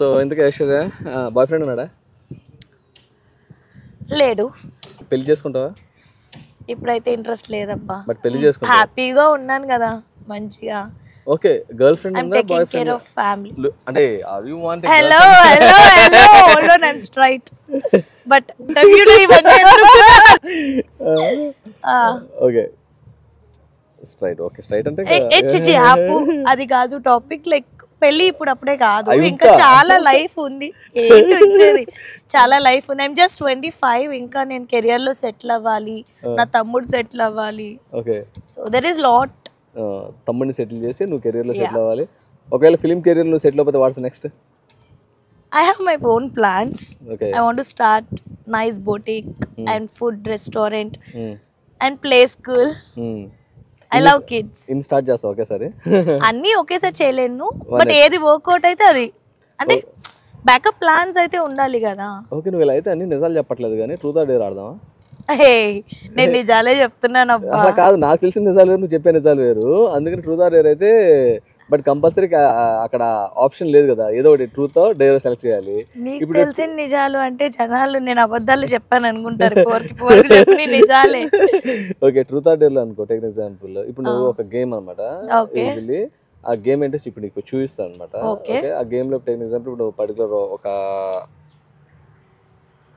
So ఎందుకు Aishwarya boy friend ఉన్నాడా? లేడు. పెళ్లి చేసుకుంటావా? ఇప్పుడైతే ఇంట్రెస్ట్ లేదబ్బా. బట్ పెళ్లి చేసుకుంటా. హ్యాపీగా ఉన్నాను కదా మంచిగా. ఓకే, గర్ల్ ఫ్రెండ్ ఉందా boyfriend? Care of family. అంటే are you want hello hold on, I'm straight. But ఇంటర్వ్యూలో ఇవన్నీ ఓకే స్ట్రైట్. ఓకే స్ట్రైట్ అంటే చిచి ఆపు, అది కాదు టాపిక్. లైక్ పెళ్లి ఇప్పుడు అప్పుడే కాదు, ఇంకా చాలా లైఫ్ ఉంది. ఏంటి వచ్చేది, చాలా లైఫ్ ఉంది. I'm just 25. ఇంకా నేను కెరియర్ లో సెటిల్ అవ్వాలి, నా తమ్ముడు సెటిల్ అవ్వాలి. Okay, so there is lot. తమ్ముడిని సెటిల్ చేసి నువ్వు కెరియర్ లో సెటిల్ అవ్వాలి. ఒకవేళ ఫిల్మ్ కెరియర్ లో సెటిల్ అవ్వకపోతే what's next? I have my own plans. Okay. I want to start nice boutique and food restaurant and play school. I love kids. In start చేస్తావు ఒకేసారి? అన్నీ ఒకేసారి చేయలేను, బట్ ఏది వర్కౌట్ అయితే అది, అంటే బ్యాకప్ ప్లాన్స్ అయితే ఉండాలి కదా. ఓకే, నువ్వు ఇలా అయితే అన్ని నిజాలు చెప్పట్లేదు కానీ ట్రూత్ ఆర్ డేర్ ఆడదామా? నేను నిజాలే చెప్తున్నాను అబ్బా. అలా కాదు, నాకు తెలిసిన నిజాలు వేరు, నువ్వు చెప్పే నిజాలు వేరు. అందుకని ట్రూత్ ఆర్ డేర్ అయితే, బట్ కంపల్సరీ అక్కడ ఆప్షన్ లేదు కదా, ఏదో ఒకటి ట్రూత్ డేర్ సెలెక్ట్ చేయాలి. నీకు తెలిసిన నిజాలు అంటే జనాలు నేను అబద్ధాలు చెప్పాను అనుకుంటారు. చెప్పిన నిజాలే. ఓకే, ట్రూత్ ఆర్ డేర్ లో అనుకో, టేక్ ఎగ్జాంపుల్. ఇప్పుడు నువ్వు ఒక గేమ్ అనమాట, ఆ గేమ్ ఏంటో ఇప్పుడు నీకు చూపిస్తాను అనమాట. ఓకే, ఆ గేమ్ లో టేక్ ఎగ్జాంపుల్, ఇప్పుడు పర్టికులర్ ఒక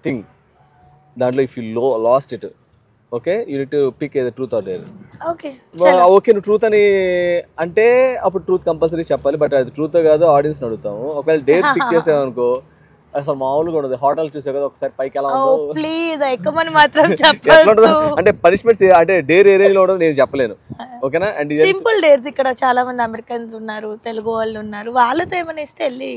థింగ్, దాంట్లో if you lost it, okay, you need to pick ఏదో truth or dare. Okay okay, నువ్వు ట్రూత్ అని అంటే అప్పుడు ట్రూత్ కంపల్సరీ చెప్పాలి. బట్ అది ట్రూత్ కాదు ఆడియన్స్ అడుగుతాము. ఒకవేళ డేర్ పిక్ చేసావనుకో అసలు మామూలుగా ఉండదు. హోటల్ చూసావు కదా ఒకసారి, పైకి ఎలా ఉందో ప్లీజ్ ఎక్కమని మాత్రం చెప్పొద్దు. అంటే పనిష్మెంట్స్ అంటే డేర్ ఏ రేంజ్ లో ఉండదు నేను చెప్పలేను. ఓకేనా? And simple dares. ఇక్కడ చాలా మంది అమెరికన్స్ ఉన్నారు, తెలుగు వాళ్ళు ఉన్నారు, వాళ్ళతో ఏమైనా ఇస్తే వెళ్ళి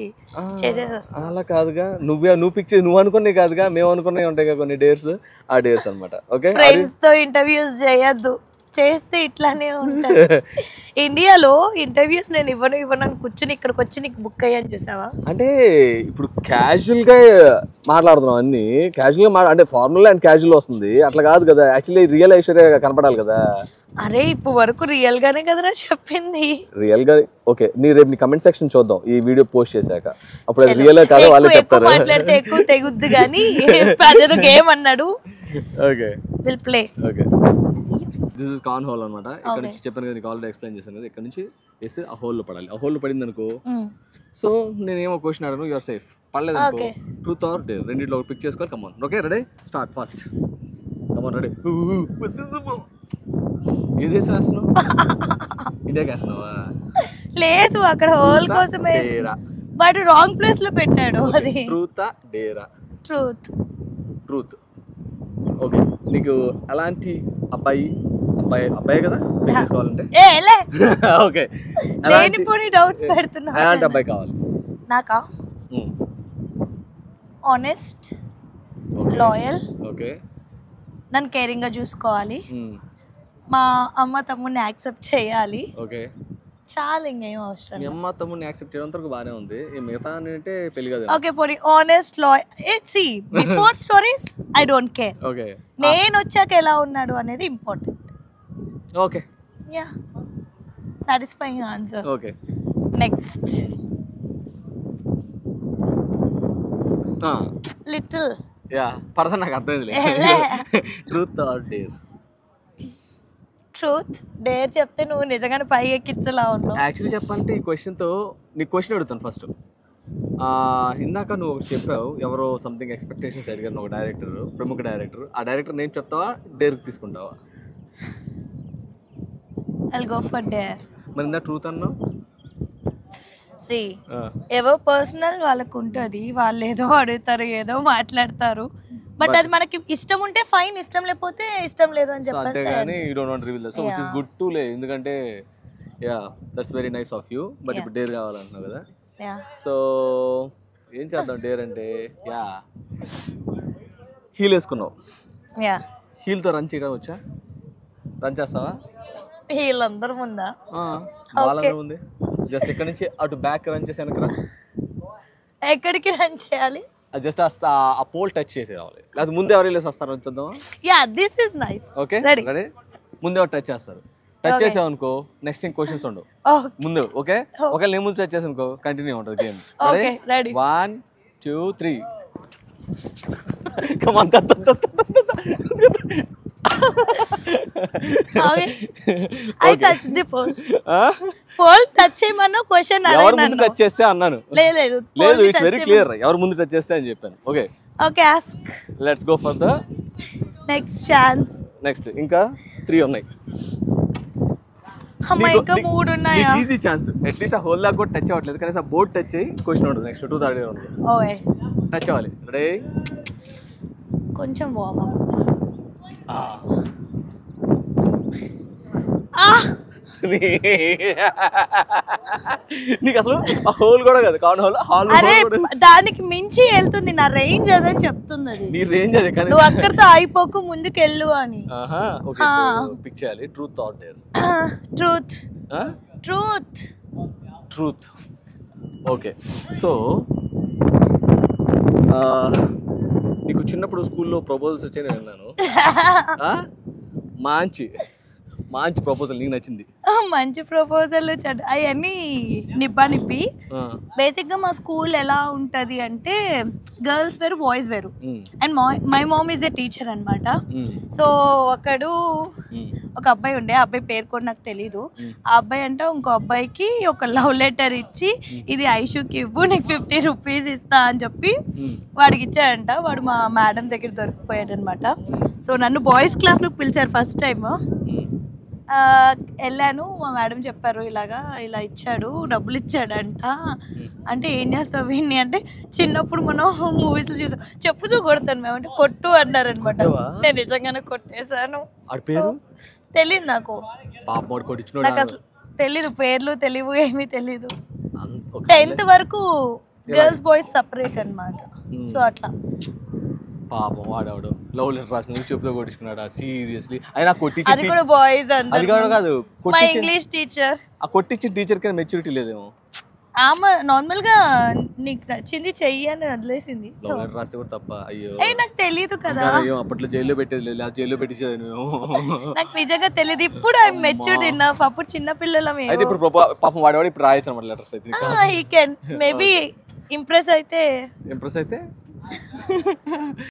చేసేసి వస్తాం. అలా కాదుగా, నువ్వు పిక్ చేసి నువ్వు అనుకునే కాదుగా, మేము అనుకునే ఉంటాయి కదా కొన్ని డేర్స్, ఆ డేర్స్ అనమాట. ఓకే, ఫ్రెండ్స్ తో ఇంటర్వ్యూస్ చేయొద్దు, చేస్తే ఇట్లానే ఉంటుంది. ఇండియాలో ఇంటర్వ్యూస్ నేను ఇవ్వను అని కూర్చొని ఇక్కడికి వచ్చి నీకు బుక్ అయ్యాను చూసావా? అంటే ఇప్పుడు క్యాజువల్ గా మాట్లాడుతున్నాం, అన్ని క్యాజువల్ గా అంటే ఫార్మల్ అండ్ క్యాజువల్ వస్తుంది. అట్లా కాదు కదా, యాక్చువల్లీ రియల్ ఐశ్వర్య కనపడాలి కదా. అరే ఇప్పుడు వరకు రియల్ గానే కదరా చెప్పింది. రియల్ గా ఓకే, రేపు నీ కమెంట్ సెక్షన్ చూద్దాం ఈ వీడియో పోస్ట్ చేశాక, అప్పుడు అది రియల్ కాదు వాళ్ళే చెప్తారు. మాట్లాడితే ఎక్కువ తెగుద్దు కానీ అదేదో గేమ్ అన్నాడు. Okay, will play. Okay, this is corn whole అనమాట. ఇక్కడ నుంచి చెప్పాను కదా, నీకు ఆల్రెడీ ఎక్స్ప్లెయిన్ చేశాను కదా. ఇక్కడ నుంచి వేస్తే ఆ హోల్లో పడాలి. ఆ హోల్లో పడింది అనుకో, సో నేనేమో క్వశ్చన్ అడగను, యూఆర్ సేఫ్. పడలేదు అనుకో, ట్రూత్ ఆర్ డేర్ రెండింటిలో పిక్ చేసుకోవాలి. Come on, okay, ready, start fast. Come on, ready. ఏ దేశం వేస్తున్నావు? ఇండియాకి వేస్తున్నావా? లేదు, అక్కడ హోల్ కోసమే, బట్ రాంగ్ ప్లేస్ లో పెట్టాడు. అది ట్రూతా డేరా? ట్రూత్. ట్రూత్. ఓకే, నీకు అలాంటి అబ్బాయి కదా తీసుకోవాలంటే? ఓకే, లేనిపోని డౌట్స్ పెడుతున్నా. అలాంటి అబ్బాయి కావాలి నాకా? ఆనెస్ట్, లాయల్, ఓకే, నన్ను కేరింగ్ గా చూసుకోవాలి, మా అమ్మ తమ్ముడిని యాక్సెప్ట్ చేయాలి. ఓకే, చాలా ఇంకేం అవసరం. మీ అమ్మ తమ్ముడిని యాక్సెప్ట్ చేయడం వరకు బాగానే ఉంది. మిగతా అంటే పెళ్లి కదా. ఓకే, పోనీ honest, loyal. See before stories I don't care. Okay, నేను వచ్చాక ఎలా ఉన్నాడు అనేది important. Okay, yeah, satisfying answer. Okay, next little. Yeah, పడతా, నాకు అర్థమైంది. Truth or dare? Truth. Dare చెప్తే నువ్వు నిజంగానే పై ఎక్కించలా ఉన్నావు. యాక్చువల్లీ చెప్పాలంటే ఈ క్వశ్చన్తో నీకు క్వశ్చన్ అడుగుతాను ఫస్ట్. ఇందాక నువ్వు ఒకటి చెప్పావు, ఎవరో సంథింగ్ ఎక్స్పెక్టేషన్స్ అడిగారు ఒక డైరెక్టర్, ప్రముఖ డైరెక్టర్. ఆ డైరెక్టర్ నేమ్ చెప్తావా, డేర్కి తీసుకుంటావా? I'll go for dare. మరి ఇందా ట్రూత్ అన్నావు. See, ఎవరు పర్సనల్ వాళ్ళకు ఉంటుంది, వాళ్ళు ఏదో అడుగుతారు, ఏదో మాట్లాడతారు. బట్ అది మనకి ఇష్టం ఉంటే ఫైన్, ఇష్టం లేకపోతే ఇష్టం లేదు అని చెప్పేస్తే you don't want reveal that, so which is good to లే. ఎందుకంటే yeah, that's very nice of you. But ఇప్పుడు డేర్ కావాలంటున్నావు కదా, సో ఏం చేద్దాం డేర్ అంటే? యా, హీల్ వేసుకున్నావు. యా, హీల్తో రన్ చేయడం వచ్చా? రన్ చేస్తావా? హీల్ అందరి ముందా? వాళ్ళందరూ ఉంది. జస్ట్ ఇక్కడ నుంచి అటు బ్యాక్ రన్ చేసి వెనక రా. ఎక్కడికి రన్ చేయాలి? జస్ట్ ఆ పోల్ టచ్ చేసి రావాలి, లేకపోతే ముందు ఎవరు వెళ్ళేసి వస్తారు చూద్దామా? Yeah, this is nice. Okay, ready. ముందు ఎవరు టచ్ చేస్తారు, టచ్ చేసావు అనుకో నెక్స్ట్ ఇంక క్వశ్చన్స్ ఉండవు ముందు. ఓకే ఒకవేళ నేను ముందు టచ్ చేసాను అనుకో కంటిన్యూ ఉంటుంది game. Okay ready 1 2 3 come on. I touch the pole. Pole touch చేయమన్నా క్వశ్చన్ ఎవరు ముందు టచ్ చేస్తే అన్నాను. లేదు లేదు ఇట్స్ వెరీ క్లియర్ ఎవరు ముందు టచ్ చేస్తే అని చెప్పాను. Okay okay ask. Let's go for the next chance. Next ఇంకా 3 ఉన్నాయి. అమ్మ ఇంకా 3 ఉన్నాయా? Easy chance. అట్లీస్ట్ ఆ హోల్ దాకా కూడా టచ్ అవ్వట్లేదు కానీ ఆ బోర్డ్ టచ్ అయ్యి క్వశ్చన్ ఉంటుంది. నెక్స్ట్ 2 3 ఉంటుంది. ఓకే టచ్ అవ్వాలి. రెడీ కొంచెం వార్మ్ అప్. నీకు అసలు ఆ హోల్ కూడా కాదు కార్న్ హోల్ హాల్. అరే దానికి మించి వెళ్తుంది నా రేంజ్ అదని చెప్తున్నది. నీ రేంజ్ అదే కానీ నువ్వు అక్కడితో అయిపోకు ముందుకు వెళ్ళు అని. ఓకే పిక్ చేయాలి. Truth or dare? Truth. Truth. Truth. Okay so నీకు చిన్నప్పుడు స్కూల్లో ప్రపోజల్స్ వచ్చాయని విన్నాను. మంచి ప్రపోజల్ నీకు నచ్చింది? మంచి ప్రపోజల్ అవన్నీ నిప్పి. బేసిక్ గా మా స్కూల్ ఎలా ఉంటది అంటే గర్ల్స్ వేరు బాయ్స్ వేరు. And my mom is a teacher అన్నమాట. సో ఒక అబ్బాయి ఉండే, ఆ అబ్బాయి పేరు కూడా నాకు తెలీదు. ఆ అబ్బాయి అంటే ఇంకో అబ్బాయికి ఒక లవ్ లెటర్ ఇచ్చి ఇది ఐషుకి ఇవ్వు నీకు 50 రూపీస్ ఇస్తా అని చెప్పి వాడికి ఇచ్చాడంట. వాడు మా మేడం దగ్గర దొరికిపోయాడు అనమాట. సో నన్ను బాయ్స్ క్లాస్ లోకి పిలిచారు ఫస్ట్ టైం. వెళ్ళాను. మా మేడం చెప్పారు ఇలా ఇచ్చాడు, డబ్బులు ఇచ్చాడంట. అంటే ఏం చేస్తావు వీడిని అంటే చిన్నప్పుడు మనం మూవీస్లో చూసాం చెప్పుతూ కొడతాను మేము అంటే కొట్టు అన్నారు అనమాట. నేను నిజంగానే కొట్టేశాను. తెలీదు నాకు అసలు తెలీదు, పేర్లు తెలియవు ఏమీ తెలీదు. 10th వరకు గర్ల్స్ బాయ్స్ సపరేట్ అన్నమాట. సో అట్లా పాపం వాడాడు లవ్ లెటర్ రాసిన చెప్పుతో కొట్టించుకున్నాడు. సీరియస్లీ అయినా కొట్టించి అది కూడా బాయ్స్ అందరూ. అది కూడా కాదు మా ఇంగ్లీష్ టీచర్. ఆ కొట్టించిన టీచర్ కి మెచ్యూరిటీ లేదేమో. ఆమె నార్మల్ గా నీకు నచ్చింది చెయ్యి అని వదిలేసింది. లవ్ లెటర్ రాస్తే కూడా తప్ప. అయ్యో నాకు తెలియదు కదా. అప్పట్లో జైల్లో పెట్టేది లేదు, జైల్లో పెట్టించేది మేము. నాకు నిజంగా తెలియదు. ఇప్పుడు ఐ మెచ్యూర్డ్ ఇనఫ్. అప్పుడు చిన్న పిల్లలం. అయితే ఇప్పుడు పాపం వాడేవాడు ఇప్పుడు రాయొచ్చు అన్నమాట లెటర్స్. అయితే హీ కెన్ మేబీ ఇంప్రెస్ అయితే